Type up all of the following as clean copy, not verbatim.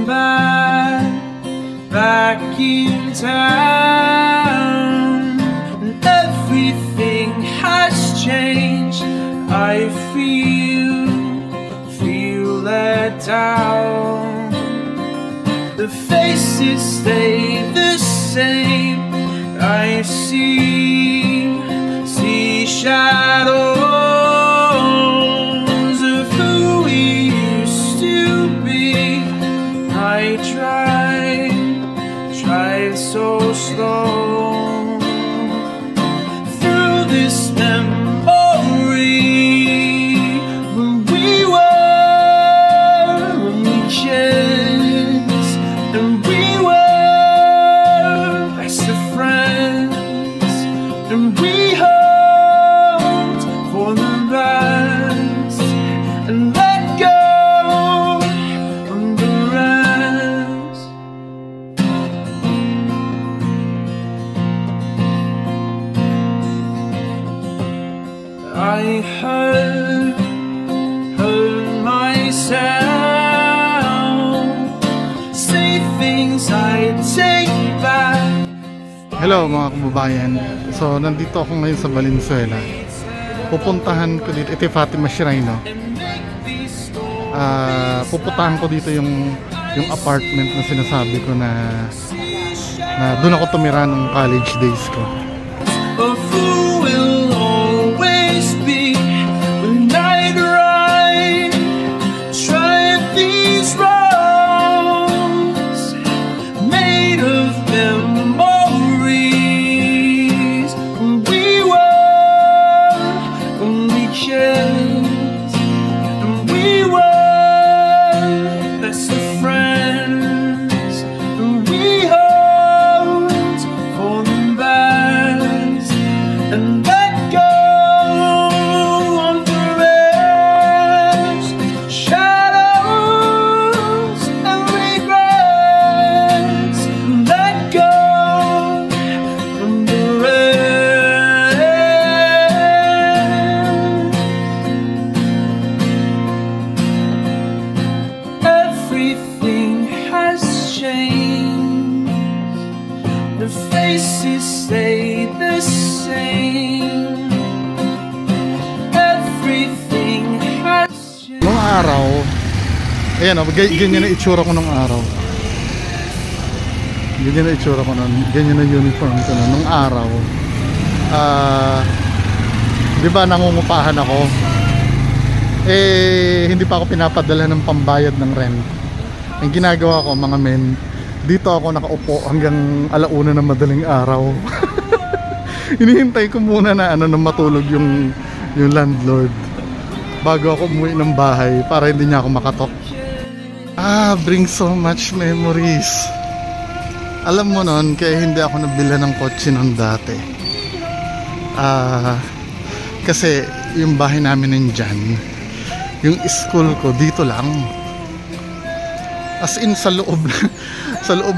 back in town, and everything has changed. I feel let down. The faces stay the same. I see shadows of who we used to be. I tried so slow through this memory when we were only kids, and we were best of friends, and we hoped for the best and let go of the rest. I heard myself say things I take back. Hello mga kababayan. So nandito ako ngayon sa Valenzuela. Pupuntahan ko dito, ito yung Fatima Shrine, no? Pupuntahan ko dito yung apartment na sinasabi ko na doon ako tumira nung college days ko. Of who will always be when I ride, try these roads made of memories. We were only kids, and we were best of friends, and we hoped for the best and let go of the rest. Shadows and regrets, let go from the rest. Everything has changed. The faces stay the same. Everything has changed. Nung araw, ayan o, ganyan na itsura ko nung araw. Ganyan na itsura ko nun. Ganyan na uniform ko nun. Nung araw, di ba nangungupahan ako? Hindi pa ako pinapadala ng pambayad ng rent. Ang ginagawa ko, mga men, dito ako nakaupo hanggang alauna ng madaling araw. Hinihintay ko muna na na matulog yung landlord bago ako umuwi ng bahay para hindi niya ako makatok. Brings so much memories. Alam mo nun, kaya hindi ako nabila ng kotse nun dati. Kasi yung bahay namin nandyan, yung school ko dito lang. As in sa loob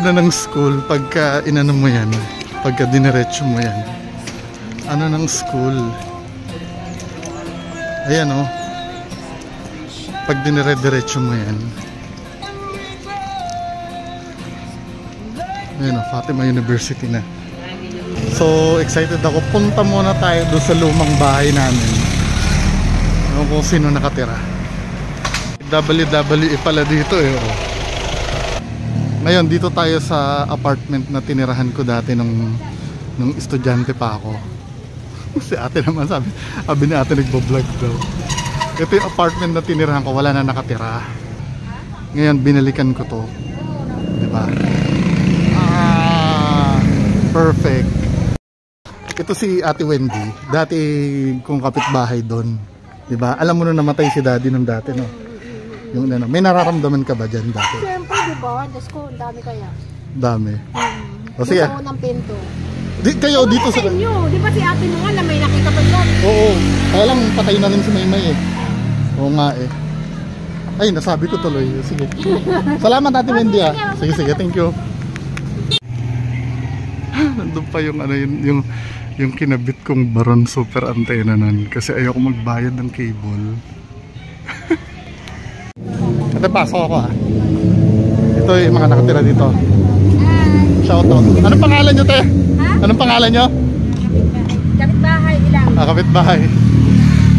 na ng school, pagka inano mo yan, pagka diniretso mo yan, ano ng school, ayan o, pag dinire-diretso mo yan, ayan o, Fatima University na. So excited ako. Punta muna tayo doon sa lumang bahay namin. Ano kung sino nakatira. WWE pala dito eh. Ngayon dito tayo sa apartment na tinirahan ko dati nung estudyante pa ako. Si ate naman sabi ni ate nagbo-vlog daw. Ito yung apartment na tinirahan ko, wala na nakatira. Ngayon binalikan ko to. Diba? Perfect. Ito si Ate Wendy, dati kong kapitbahay doon. 'Di ba? Alam mo na namatay si Daddy nung dati, no? Yung ano, may nararamdaman ka ba diyan dati? Siyempre, 'di ba? Diyos ko, ang dami kaya. Dami. O sige. Sa unang pinto. Kayo dito sa inyo, 'di ba si Ate mo nga may nakita pa doon? Oo. Kaya lang patay na rin si Maymay eh. Oo nga eh. Ay, nasabi ko tuloy. Sige. Salamat Ate Wendy ah. Sige, thank you. Nandun pa yung ano yung kinabit kong Baron Super Antenna nun kasi ayoko magbayad ng cable. Ito pasok ako ah. Ito yung mga nakatira dito. Shoutout. Anong pangalan nyo, te? Anong pangalan nyo? Kapitbahay ilang. Kapitbahay.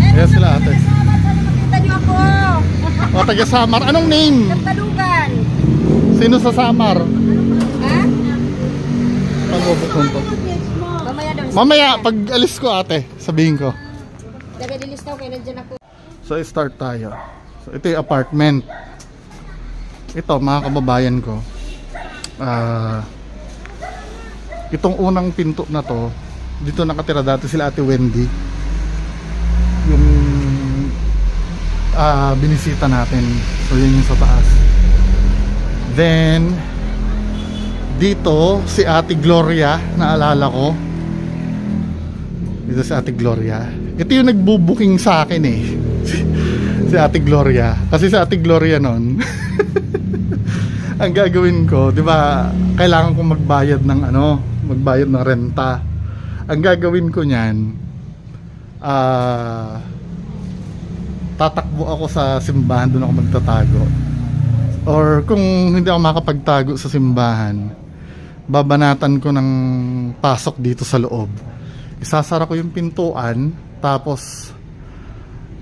Ayan sila, ate. Makita niyo ako. O, taga Samar. Anong name? Talugan. Sino sa Samar? Ha? Pag-ubukon to. Mamaya daw. Mamaya, pag alis ko, ate, sabihin ko. Dabi dilistaw kayo nandiyan ako. So, start tayo. So, ito yung apartment. Ito, mga kababayan ko. Itong unang pinto na to, dito nakatira dati sila Ate Wendy. Yung binisita natin. So, yun yung sa taas. Then, dito, si Ate Gloria, naalala ko. Dito si Ate Gloria. Ito yung nagbubuking sa akin eh. Si Ate Gloria. Kasi si Ate Gloria nun, ang gagawin ko, di ba, kailangan kong magbayad ng magbayad ng renta. Ang gagawin ko niyan, tatakbo ako sa simbahan, doon ako magtatago. Or kung hindi ako makapagtago sa simbahan, babanatan ko ng pasok dito sa loob. Isasara ko yung pintuan, tapos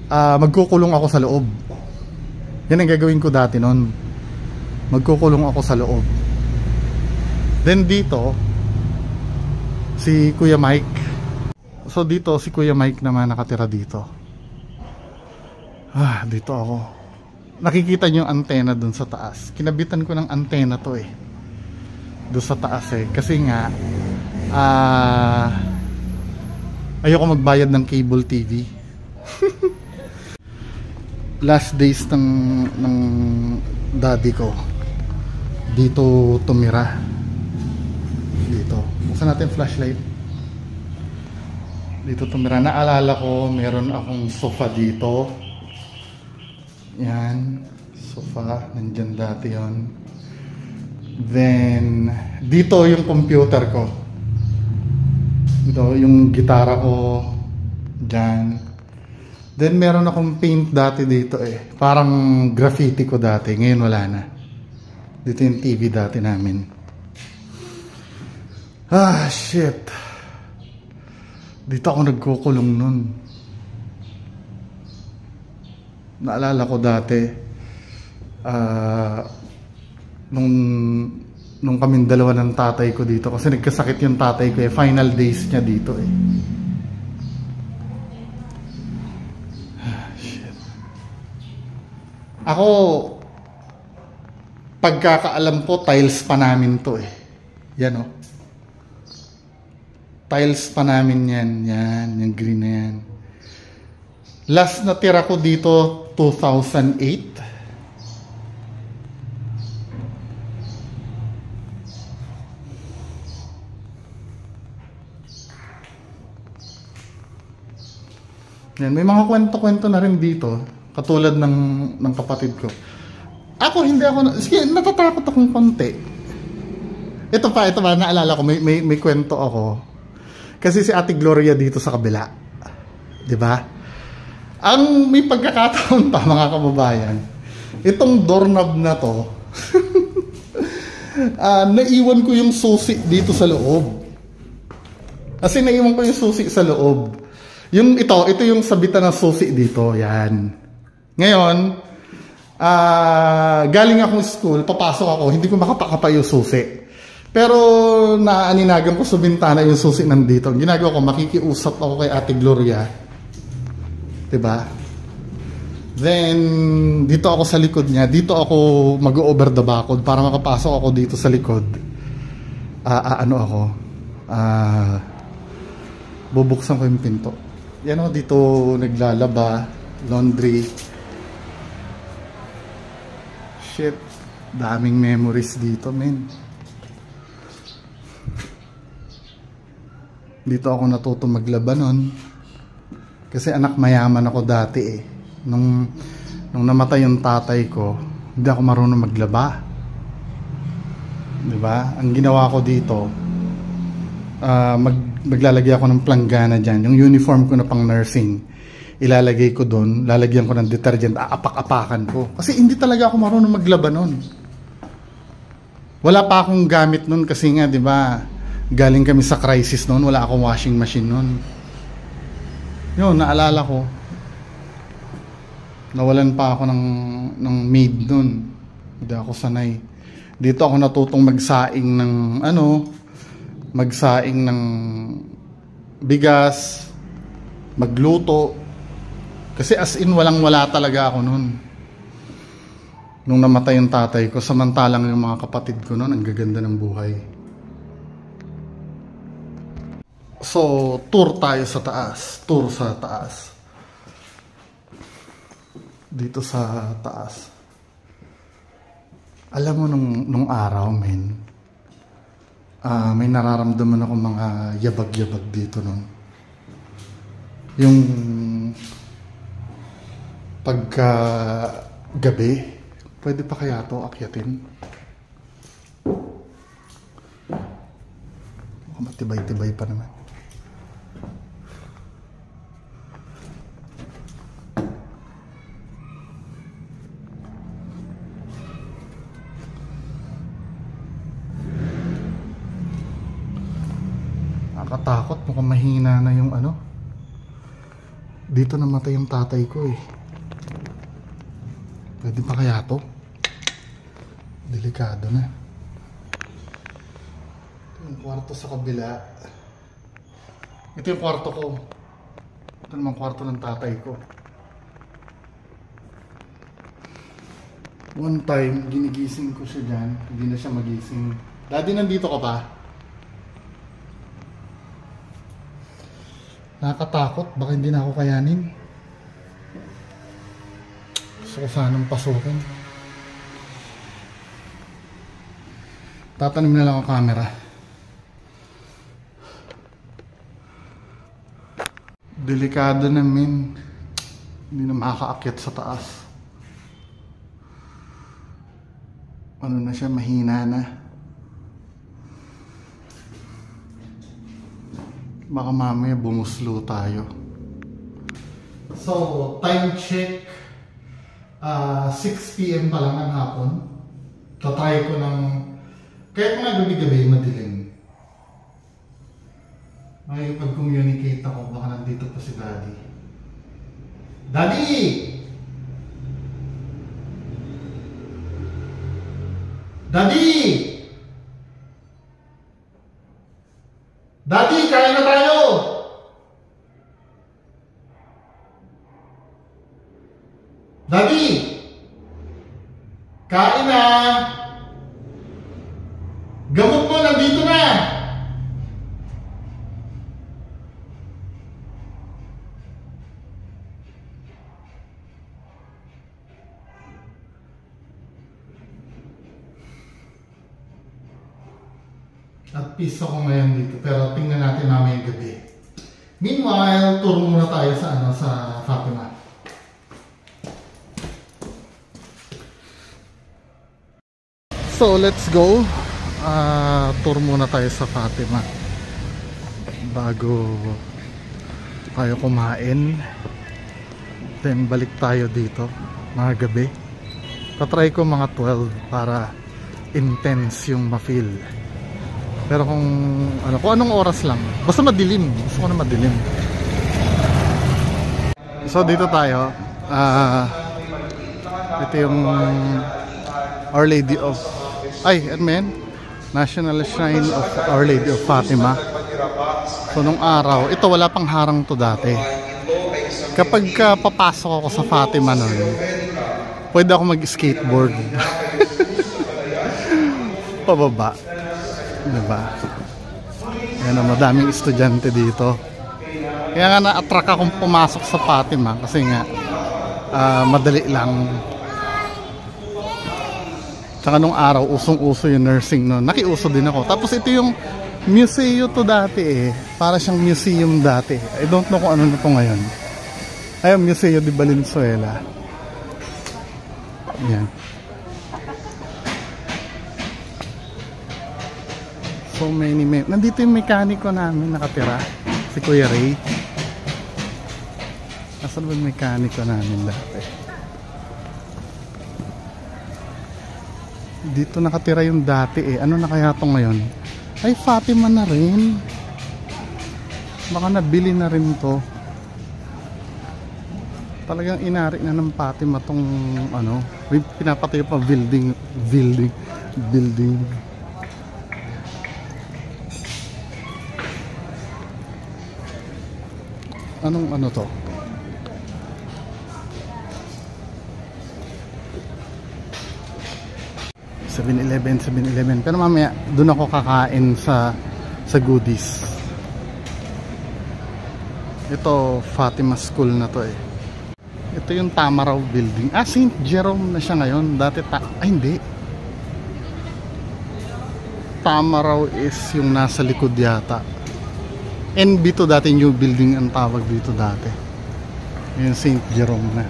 magkukulong ako sa loob. Yan ang gagawin ko dati noon. Magkukulong ako sa loob. Then dito, si Kuya Mike. So dito, si Kuya Mike naman nakatira dito. Dito ako. Nakikita nyo yung antena dun sa taas. Kinabitan ko ng antena to eh. Doon sa taas eh. Kasi nga, ayoko magbayad ng cable TV. Last days ng daddy ko, dito tumira. Dito. Buksan natin flashlight. Dito tumira. Naalala ko, meron akong sofa dito. Yan. Sofa. Nandyan dati yon. Then, dito yung computer ko. Ito, yung gitara ko. Dyan. Then, meron akong paint dati dito eh. Parang graffiti ko dati. Ngayon wala na. Dito yung TV dati namin. Shit. Dito ako nagkukulong nun. Naalala ko dati, nung kaming dalawa ng tatay ko dito, kasi nagkasakit yung tatay ko eh. Final days niya dito eh. Shit. Ako, pagkakaalam ko, tiles pa namin to eh. Yan oh. Tiles pa namin yan. Yan, yung green na yan. Last na tira ko dito, 2008. Yan, may mga kwento-kwento na rin dito, katulad ng kapatid ko. Ako, hindi ako, sige, natatakot akong konti. Ito pa, naalala ko, may kwento ako. Kasi si Ate Gloria dito sa kabila. 'Di ba? Ang may pagkakataon pa, mga kababayan, itong doorknob na to, naiwan ko yung susi dito sa loob. Kasi naiwan ko yung susi sa loob. Ito yung sabitan ng susi dito. Yan. Ngayon, galing akong school, papasok ako, hindi ko makapakapa yung susi. Pero naaninagan ko sa bintana yung susi nandito. Ang ginagawa ko, makikiusap ako kay Ate Gloria. Diba? Then, dito ako sa likod niya. Dito ako mag-over the backwood para makapasok ako dito sa likod. Bubuksan ko yung pinto. Yan o, dito naglalaba, laundry. Shit, daming memories dito, men. Dito ako natuto maglaba nun. Kasi anak mayaman ako dati eh. Nung namatay yung tatay ko, hindi ako marunong maglaba. Diba? Ang ginawa ko dito, maglalagay ako ng planggana dyan. Yung uniform ko na pang nursing, ilalagay ko doon, lalagyan ko ng detergent, aapak-apakan ko. Kasi hindi talaga ako marunong maglaba nun. Wala pa akong gamit nun kasi nga, di ba, galing kami sa crisis noon, wala akong washing machine noon. Yun, naalala ko, nawalan pa ako ng maid noon. Hindi ako sanay. Dito ako natutong magsaing ng magsaing ng bigas, magluto. Kasi as in wala talaga ako noon. Nung namatay yung tatay ko, samantalang yung mga kapatid ko noon, ang gaganda ng buhay. So, tour tayo sa taas. Tour sa taas. Dito sa taas. Alam mo nung araw, men, may nararamdaman ako mga yabag-yabag dito noon. Yung pagka gabi, pwede pa kaya to akyatin? Matibay-tibay pa naman. Nakakatakot, mukhang mahina na yung dito namatay yung tatay ko eh. Pwede pa kaya to? Delikado na. Ito yung kwarto sa kabila. Ito yung kwarto ko. Ito naman kwarto ng tatay ko. One time, ginigising ko siya dyan. Hindi na siya magising. Daddy, nandito ka pa? Nakakatakot. Baka hindi na ako kayanin. Gusto ko sanang pasukin. Tatanim na lang ang camera. Delikado na, men. Hindi na makakaakyat sa taas. Ano na siya, mahina na. Baka mamaya bumuslo tayo. So, time check. 6 PM pa lang ng hapon. Tatry ko ng kahit mga gabi-gabi madilim. May pag-communicate ako, baka nandito pa si Daddy. Daddy! Daddy! Daddy, kain na tayo! Daddy! Kain na! Gamot mo, nandito na! At peace ako ngayon dito, pero tingnan natin mamaya gabi. Meanwhile, tour muna tayo sa Fatima. So, let's go. Tour muna tayo sa Fatima bago tayo kumain. Then, balik tayo dito mga gabi. Tatry ko mga 12 para intense yung ma-feel. Pero kung anong oras lang. Basta madilim. Gusto ko na madilim. So, dito tayo. Ito yung Our Lady of National Shrine of Our Lady of Fatima. So nung araw, ito wala pang harang to dati. Kapag papasok ako sa Fatima nun, pwede ako mag-skateboard. Pababa. Diba? Yan, madaming estudyante dito. Kaya nga na-attract akong pumasok sa Fatima kasi nga madali lang. Saka nung araw, usong-uso yung nursing noon. Nakiuso din ako. Tapos ito yung museo to dati eh. Para siyang museum dati. I don't know kung ano na to ngayon. Ayun, Museo de Valenzuela. Yan. So many. Nandito yung mekaniko namin nakatira. Si Kuya Ray. Nasaan ba yung mekaniko namin dati? Dito nakatira yung dati eh. Ano na kaya to ngayon? Ay, Fatima na rin. Baka nabili na rin to. Talagang inari na ng Fatima tong ano. May pinapatay pa building. Anong ano to? Seven-Eleven. Pero mamaya doon ako kakain sa goodies. Ito Fatima School na to eh. Ito yung Tamaraw building. Ah, St. Jerome na siya ngayon. Dati ay hindi. Tamaraw is yung nasa likod yata. NB to dati, new building ang tawag dito dati. Yung St. Jerome na.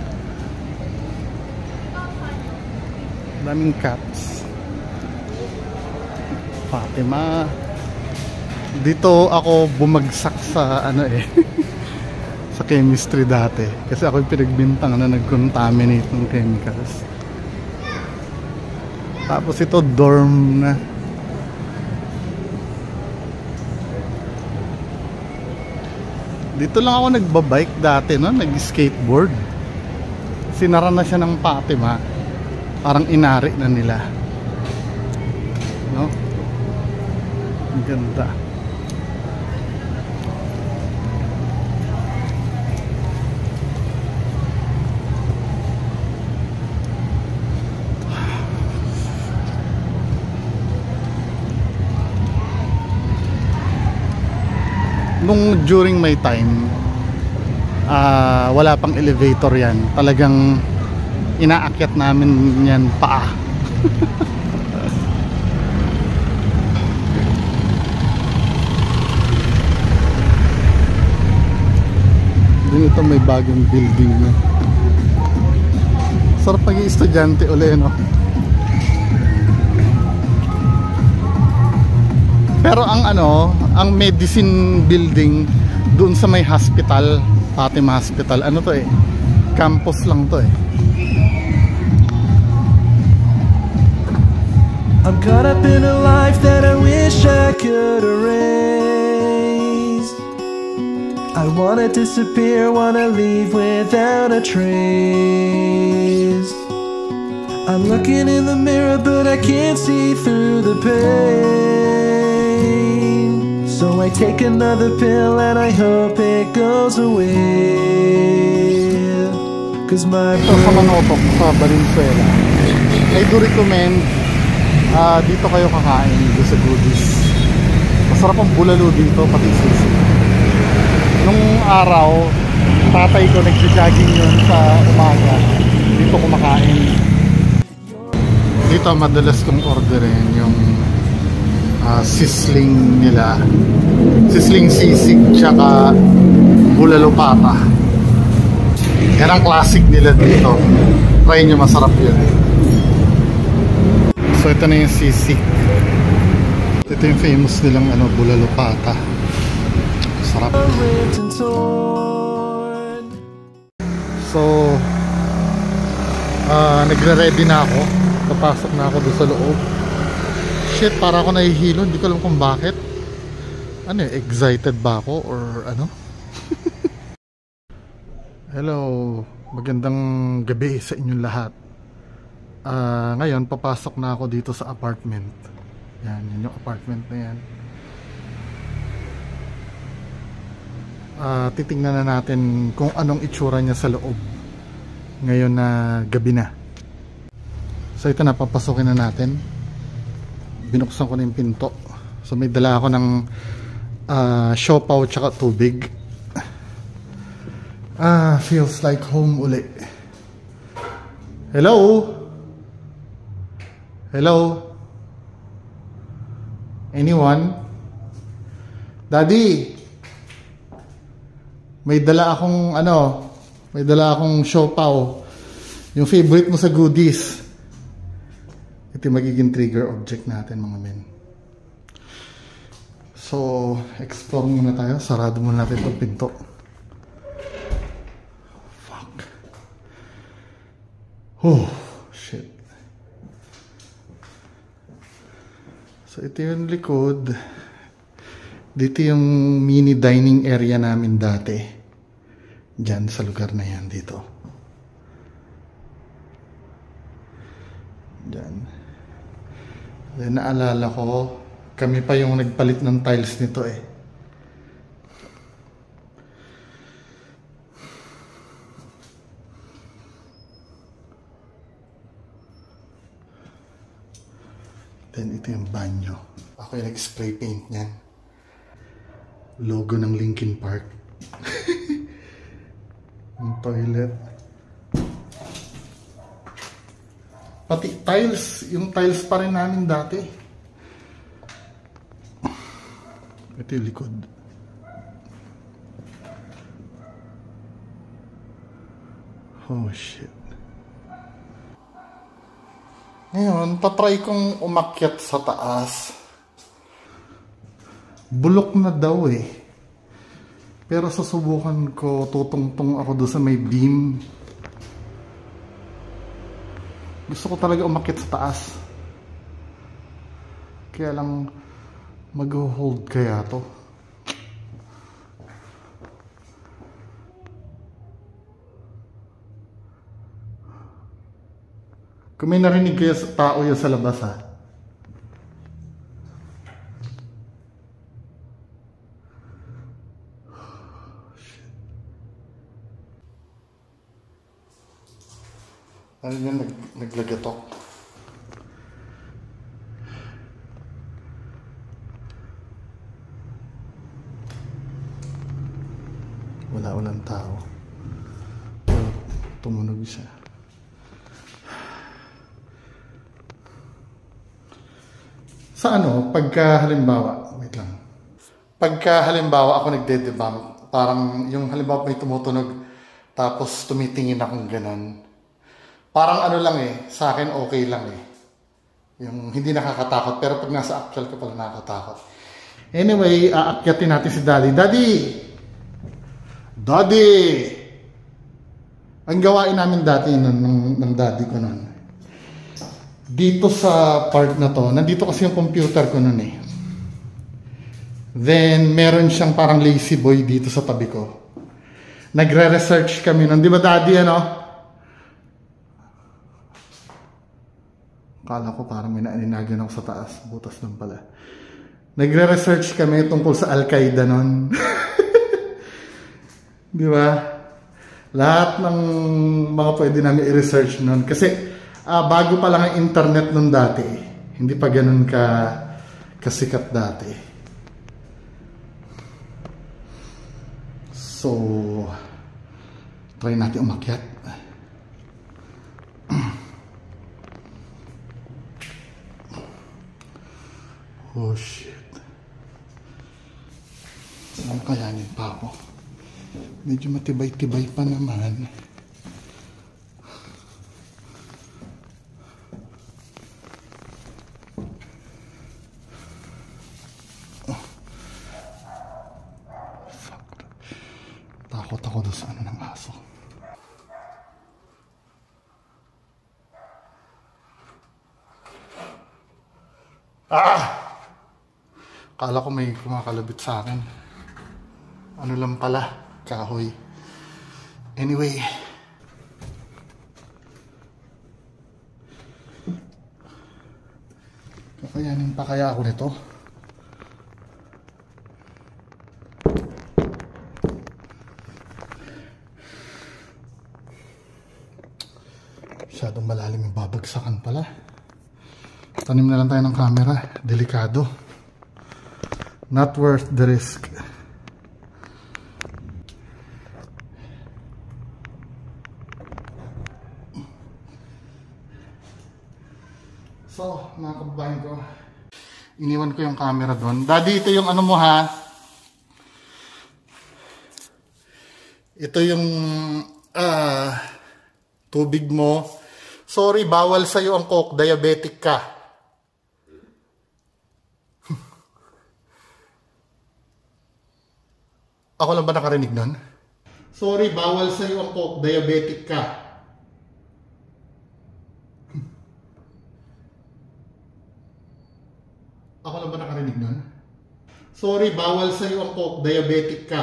Daming cats. Fatima. Dito ako bumagsak sa ano eh sa chemistry dati kasi ako yung pinagbintang na nag-contaminate ng chemicals. Tapos ito dorm na. Dito lang ako nagbabike dati, no? Nag-skateboard. Sinara na siya ng Fatima. Parang inari na nila, no? Ang ganda. Nung during my time, wala pang elevator yan. Talagang inaakyat namin yan paa. Dito may bagong building na. Sarap paging estudyante uli, no? Pero ang ano, ang medicine building doon sa may hospital, Fatima Hospital, ano to eh, campus lang to eh. I'm caught up in a life that I wish I could erase. I wanna disappear, wanna leave without a trace. I'm looking in the mirror but I can't see through the pain. So I take another pill and I hope it goes away. Cause my Ito sa Manotok sa Valenzuela, I do recommend dito kayo kakain dito sa goodies. Masarap ang bulalo dito, pati sisig. Nung araw, tatay ko nagja-jogging yun sa umaga. Dito kumakain. Dito madalas kong orderin yung sisling nila. Sisling sisig tsaka bulalo pata. Yan ang classic nila dito. Try nyo, masarap yun. So ito na yung sisig. Ito yung famous nilang ano, bulalo pata. Sarap. So nagre-ready na ako. Papasok na ako doon sa loob. Shit, para ako nahihilo. Hindi ko alam kung bakit. Ano eh, excited ba ako or ano? Hello, magandang gabi sa inyong lahat. Ngayon papasok na ako dito sa apartment. Yan, yun yung apartment na yan. Titingnan na natin kung anong itsura niya sa loob ngayon na gabi na. So ito na, papasukin na natin. Binuksan ko na yung pinto. So may dala ako ng siopaw tsaka tubig. Feels like home uli. Hello? Hello? Anyone? Daddy? May dala akong ano, may dala akong siopaw. Yung favorite mo sa goodies. Ito yung magiging trigger object natin, mga men. So, explore muna tayo. Sarado muna natin itong pinto. Fuck. Oh, shit. So ito yung likod. Dito yung mini dining area namin dati. Diyan sa lugar na yan dito. Diyan. Then naalala ko, kami pa yung nagpalit ng tiles nito eh. Then ito yung banyo. Ako yung nag-spray paint niyan. Logo ng Linkin Park. Yung toilet. Pati tiles. Yung tiles pa rin namin dati. Ito yung likod. Oh shit. Ngayon, tatry kong umakyat sa taas. Bulok na daw eh. Pero susubukan ko, tutungtong ako doon sa may beam. Gusto ko talaga umakyat sa taas. Kaya lang, mag-hold kaya to. Kung may narinig kayo sa tao yun sa labas ha. Ano yun? Naglagatok. Walang tao. Pero tumunog siya. Sa ano, pagka halimbawa, wait lang. Pagka halimbawa ako nagde-debunk, parang yung halimbawa may tumutunog, tapos tumitingin akong ganun. Parang ano lang eh, sa akin okay lang eh. Yung hindi nakakatakot, pero pag nasa actual ka pala nakakatakot. Anyway, aakyatin natin si Daddy. Daddy! Daddy! Ang gawain namin dati ng daddy ko nun. Dito sa part na to, nandito kasi yung computer ko nun eh. Then, meron siyang parang lazy boy dito sa tabi ko. Nagre-research kami nun. Di ba daddy ano? Kala ko parang may naaninagan ako sa taas. Butas lang pala. Nagre-research kami tungkol sa Al-Qaeda nun. Di ba? Lahat ng mga pwede namin i-research nun. Kasi, bago pa lang ang internet nun dati. Hindi pa ganun kasikat dati. So, try natin umakyat. Oh shit. Saan kayanin pa ako? Medyo matibay-tibay pa naman. Takot ako doon sa ano ng aso. Kala ko may kumakalabit sa akin. Ano lang pala, kahoy. Anyway. Kakayanin pa kaya ako nito? Masyadong malalim yung babagsakan pala. Tanim na lang tayo ng camera. Delikado. Not worth the risk. So, mga kababayan ko, iniwan ko yung camera doon. Daddy, ito yung ano mo ha. Ito yung tubig mo. Sorry, bawal sa'yo ang Coke. Diabetic ka. Ako lang ba nakarinig nun? Sorry, bawal sa'yo ang Coke. Diabetic ka. Ako lang ba nakarinig nun? Sorry, bawal sa'yo ang Coke. Diabetic ka.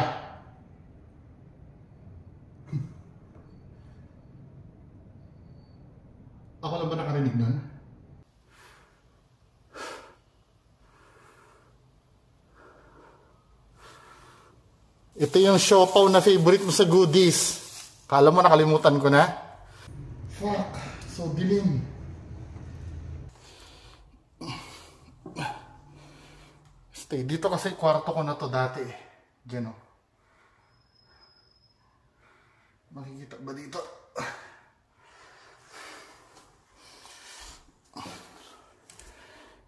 Ako lang ba nakarinig nun? Ito yung siopaw na favorite mo sa goodies. Kala mo nakalimutan ko na? Fuck, so dilim. Stay dito kasi kwarto ko na to dati eh. Diyan o. Makikita ba dito?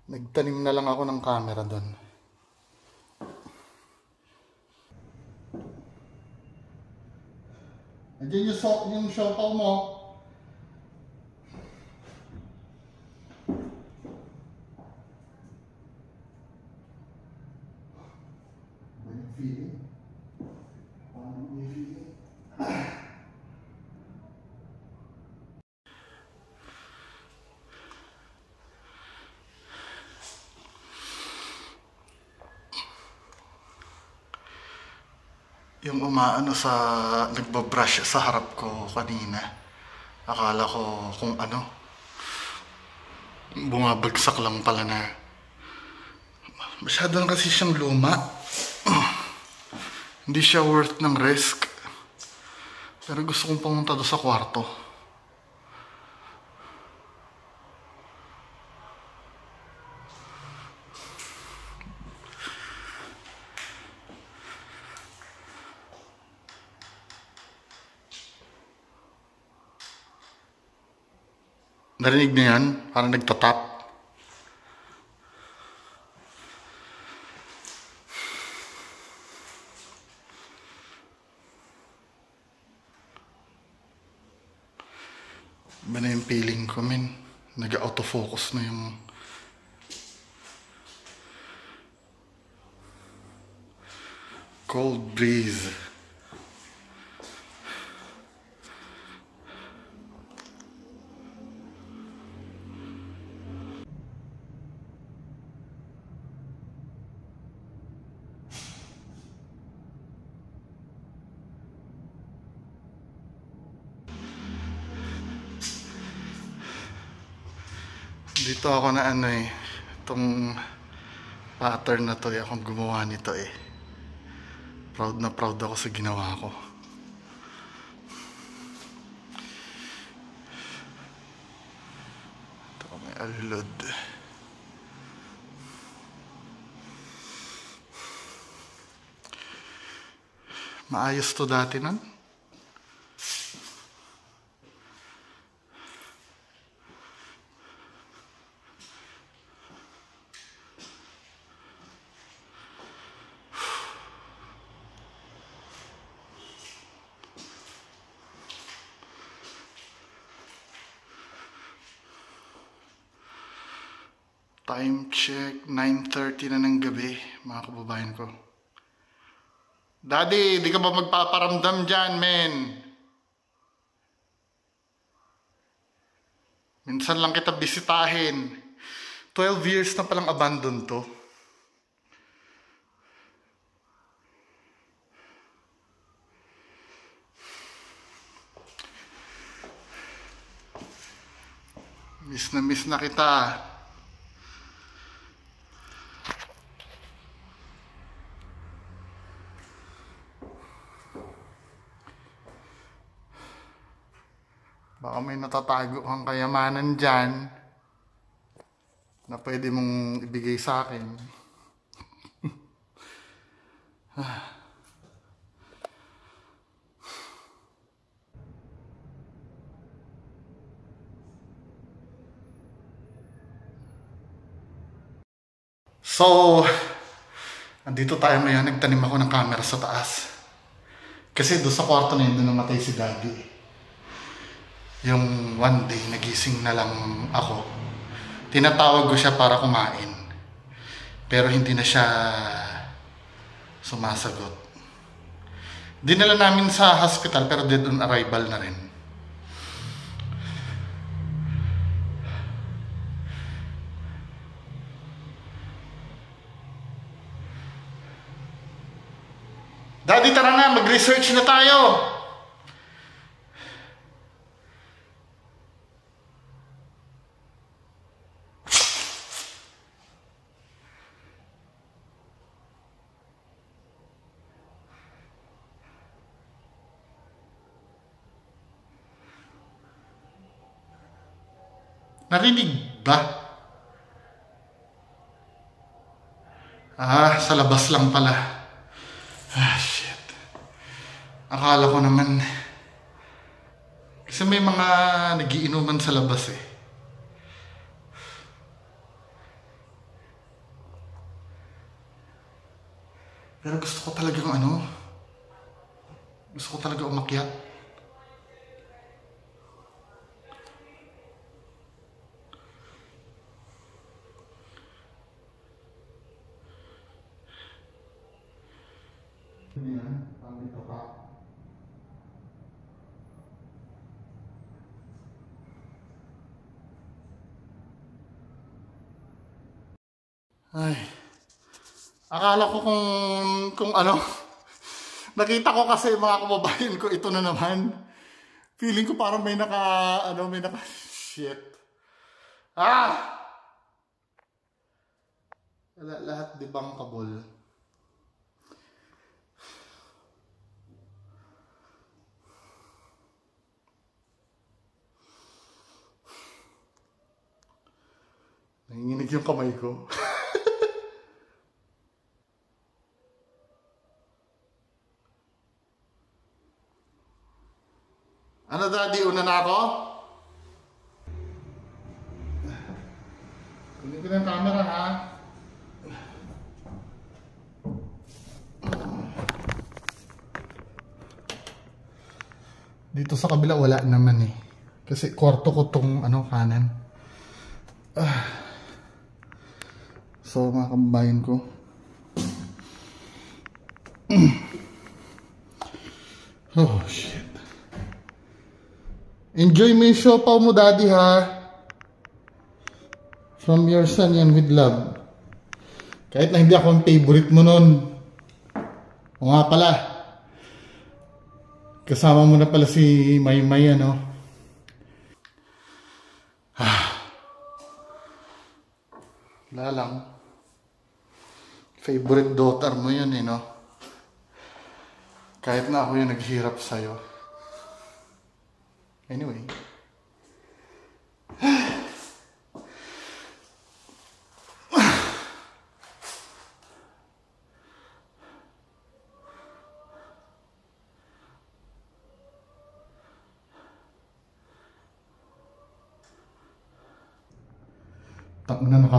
Nagtanim na lang ako ng camera doon. Andiyan yung siopaw mo. Yung umaano sa nagbabrush sa harap ko kanina. Akala ko kung ano. Bumabagsak lang pala na. Masyado na kasi siyang luma. Hindi siya worth ng risk. Pero gusto kong pumunta doon sa kwarto. Narinig niyo yan? Parang nagtatap. Iba na yung feeling ko, men. Nag-autofocus na yung... cold breeze. Dito ako na ano eh, itong pattern na to eh, akong gumawa nito eh. Proud na proud ako sa ginawa ko. Ito may alulod. Maayos to dati nun. Time check, 9:30 na ng gabi, mga kababayan ko. Daddy, di ka ba magpaparamdam dyan, men? Minsan lang kita bisitahin. 12 years na palang abandon to. Miss na kita. Baka may natatago kang kayamanan dyan na pwede mong ibigay sa akin. So, andito tayo ngayon. Nagtanim ako ng camera sa taas. Kasi doon sa kwarto na yun, doon namatay si Daddy. Yung one day, nagising na lang ako. Tinatawag ko siya para kumain. Pero hindi na siya sumasagot. Dinala namin sa hospital pero dead on arrival na rin. Daddy, tara na, mag-research na tayo. Narinig ba? Sa labas lang pala. Shit. Akala ko naman. Kasi may mga nagiinuman sa labas eh. Pero gusto ko talagang gusto ko talaga umakyat. Ay, akala ko kung nakita ko kasi mga kababayan ko, ito na naman. Feeling ko parang may shit. Lahat di bankable. Nanginginig yung kamay ko. Ano, Daddy? Una na ako? Kunin ko ng camera, ha? Dito sa kabila wala naman eh. Kasi kwarto ko tong kanan. So mga kababayan ko. Oh shit. Enjoy mo yung siopaw mo, Daddy, ha? From your son yan, with love. Kahit na hindi ako ang favorite mo nun. O nga pala. Kasama mo na pala si Maymay, Wala lang. Favorite daughter mo yun, Kahit na ako yung naghirap sa'yo. Anyway. Na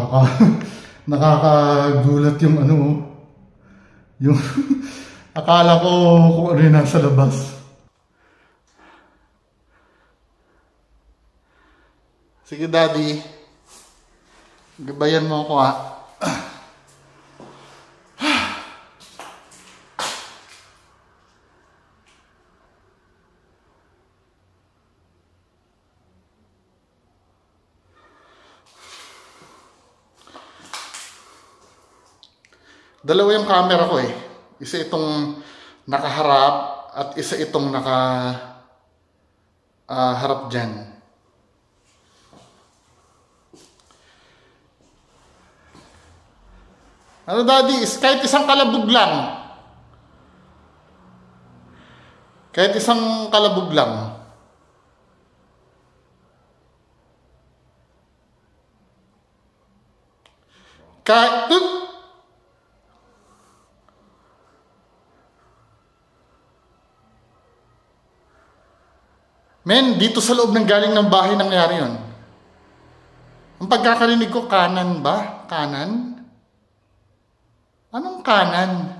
nakakagulat yung yung akala ko kung ano yung nasa labas. Sige, Daddy. Gabayan mo ako, ha. Dalawa yung camera ko eh. Isa itong nakaharap at isa itong harap dyan. Daddy? Kahit isang kalabog lang. Kahit isang kalabog lang. Men, dito sa loob ng galing ng bahay nangyari yun. Ang pagkakarinig ko, kanan ba? Kanan? Anong kanan?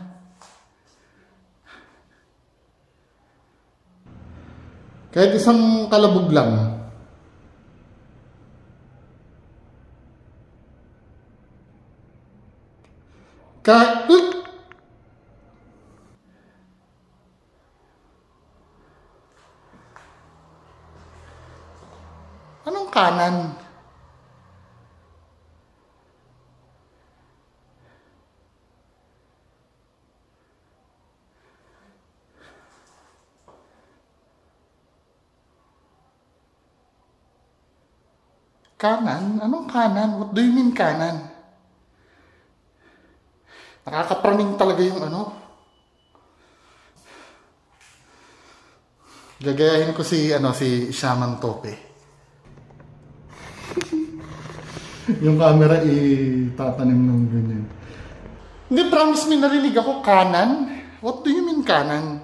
Kahit isang kalabog lang. Anong kanan? Kanan? Anong kanan? What do you mean kanan? Nakakapraning talaga yung ano. Gagayahin ko si Shaman Tope. Yung camera itatanim ng ganyan. Hindi, promise me, narinig ako kanan. What do you mean kanan?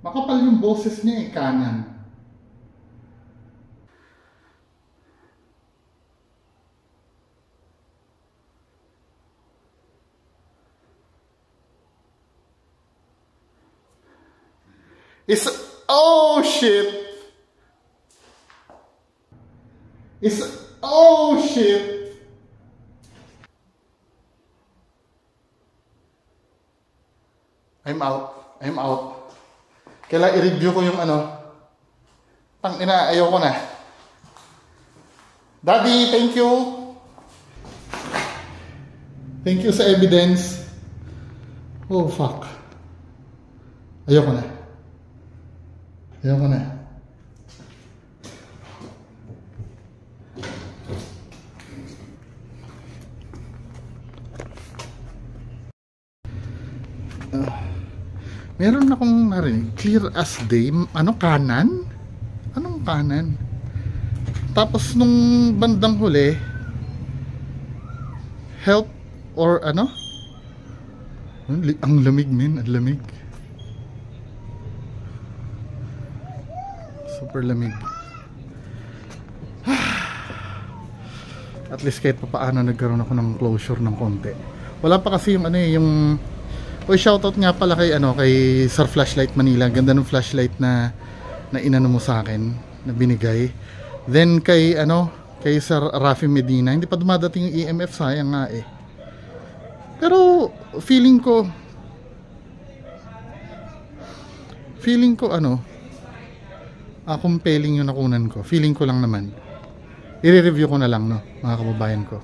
Makapal yung boses niya kanan. Oh shit! Oh shit! I'm out. Kailangan i-review ko yung ano. Tangina, ayoko na. Daddy, thank you. Thank you sa evidence. Oh fuck. Ayoko na. Meron akong narinig, clear as day. Ano, kanan? Anong kanan? Tapos nung bandang huli, help or ano? Ang lamig, men, ang lamig. Super lamig. At least kahit paano nagkaroon ako ng closure ng konti. Wala pa kasi yung ano eh, yung shoutout nga pala kay kay Sir Flashlight Manila. Ganda ng flashlight na inano mo sa akin, na binigay. Then kay kay Sir Rafi Medina, hindi pa dumadating yung EMF, sayang nga eh. Pero feeling ko compelling yung nakunan ko. Feeling ko lang naman. I-review ko na lang, no, mga kababayan ko.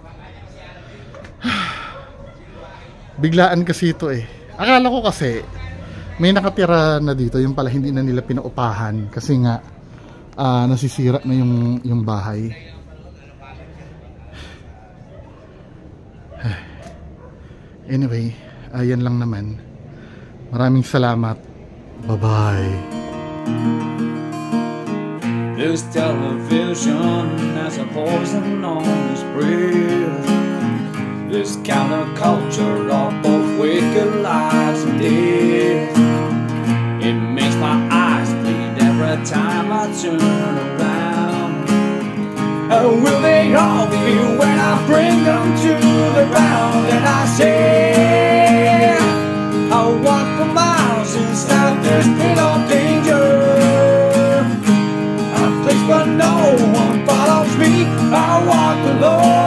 Biglaan kasi ito eh. Akala ko kasi may nakatira na dito, yung pala hindi na nila pinaupahan kasi nga nasisira na yung bahay. Anyway, ayan lang naman. Maraming salamat. Bye-bye. This television has a poison on its breath. This counterculture of both wicked lies and death. It makes my eyes bleed every time I turn around. Will they all be when I bring them to the ground? And I say, I'll walk for miles inside this pit of danger. A place where no one follows me. I walk alone.